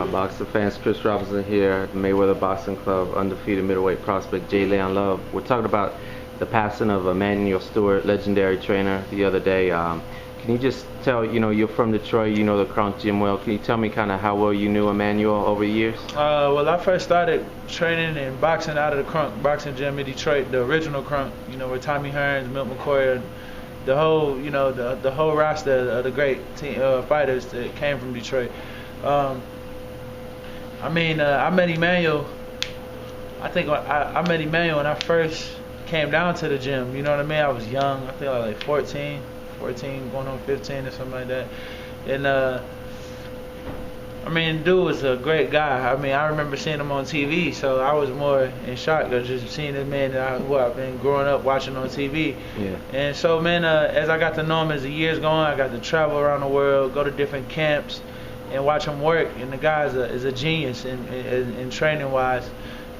Boxing fans, Chris Robinson here at the Mayweather Boxing Club, undefeated middleweight prospect J. Leon Love. We're talking about the passing of Emanuel Steward, legendary trainer, the other day. Can you just tell, you're from Detroit, you know the Kronk Gym well. Can you tell me kind of how well you knew Emanuel over the years? Well, I first started training and boxing out of the Kronk Boxing Gym in Detroit, the original Kronk, with Tommy Hearns, Milt McCoy, the whole, the whole roster of the great fighters that came from Detroit. I met Emanuel. I think I met Emanuel when I first came down to the gym. You know what I mean? I was young. I think I was like 14, going on 15 or something like that. And dude was a great guy. I remember seeing him on TV, so I was more in shock of just seeing this man that I've been growing up watching on TV. Yeah. And so, man, as I got to know him as the years go on, I got to travel around the world, go to different camps, and watch him work. And the guy is a genius in training wise,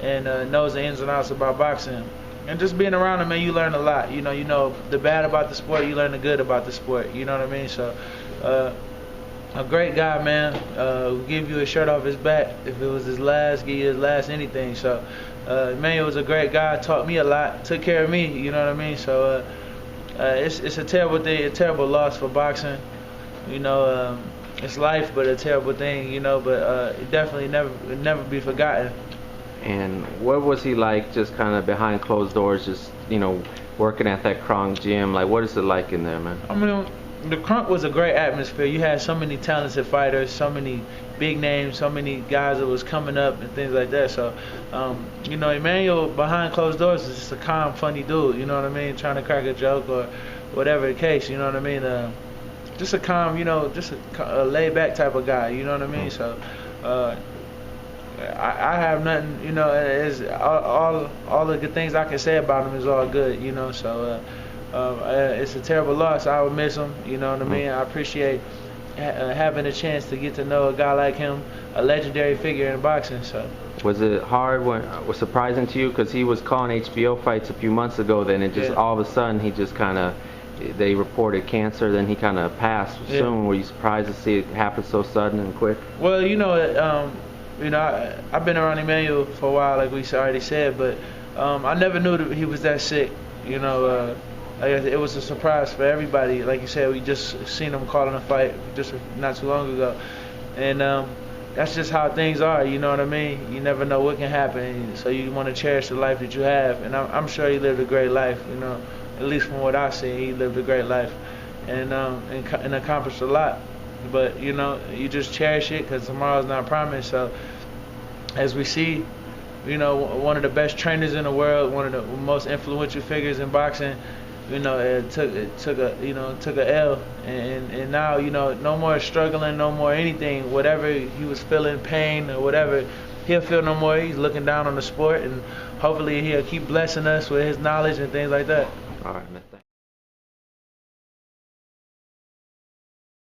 and knows the ins and outs about boxing. And just being around him, man, you learn a lot. You know the bad about the sport, you learn the good about the sport. You know what I mean? So, a great guy, man. Will give you a shirt off his back if it was his last, give you his last anything. So, Emanuel was a great guy. Taught me a lot. Took care of me. You know what I mean? So, it's a terrible thing, a terrible loss for boxing. It's life, but a terrible thing. But it definitely never be forgotten. And what was he like, just kind of behind closed doors, just working at that Kronk Gym? Like, what is it like in there, man? The Kronk was a great atmosphere. You had so many talented fighters, so many big names, so many guys that was coming up and things like that. So, Emanuel behind closed doors is just a calm, funny dude. You know what I mean? Trying to crack a joke or whatever the case. You know what I mean? Just a calm, just a laid back type of guy. You know what I mean? So, I have nothing. It's all the good things I can say about him is all good. So. It's a terrible loss. I would miss him. You know what I mean? I appreciate having a chance to get to know a guy like him, a legendary figure in boxing. So, was it hard was surprising to you, because he was calling HBO fights a few months ago? Then it just all of a sudden he just they reported cancer. Then he kind of passed soon. Were you surprised to see it happen so sudden and quick? Well, I've been around Emanuel for a while, like we already said, but I never knew that he was that sick. It was a surprise for everybody. Like you said, we just seen him calling a fight just not too long ago. And that's just how things are, you know what I mean? You never know what can happen, so you want to cherish the life that you have. And I'm sure he lived a great life, at least from what I see, he lived a great life and accomplished a lot. But, you just cherish it, because tomorrow's not promised. So, as we see, one of the best trainers in the world, one of the most influential figures in boxing, it took a L, and now no more struggling, no more anything. Whatever he was feeling, pain or whatever, he'll feel no more. He's looking down on the sport, and hopefully he'll keep blessing us with his knowledge and things like that. All right, man.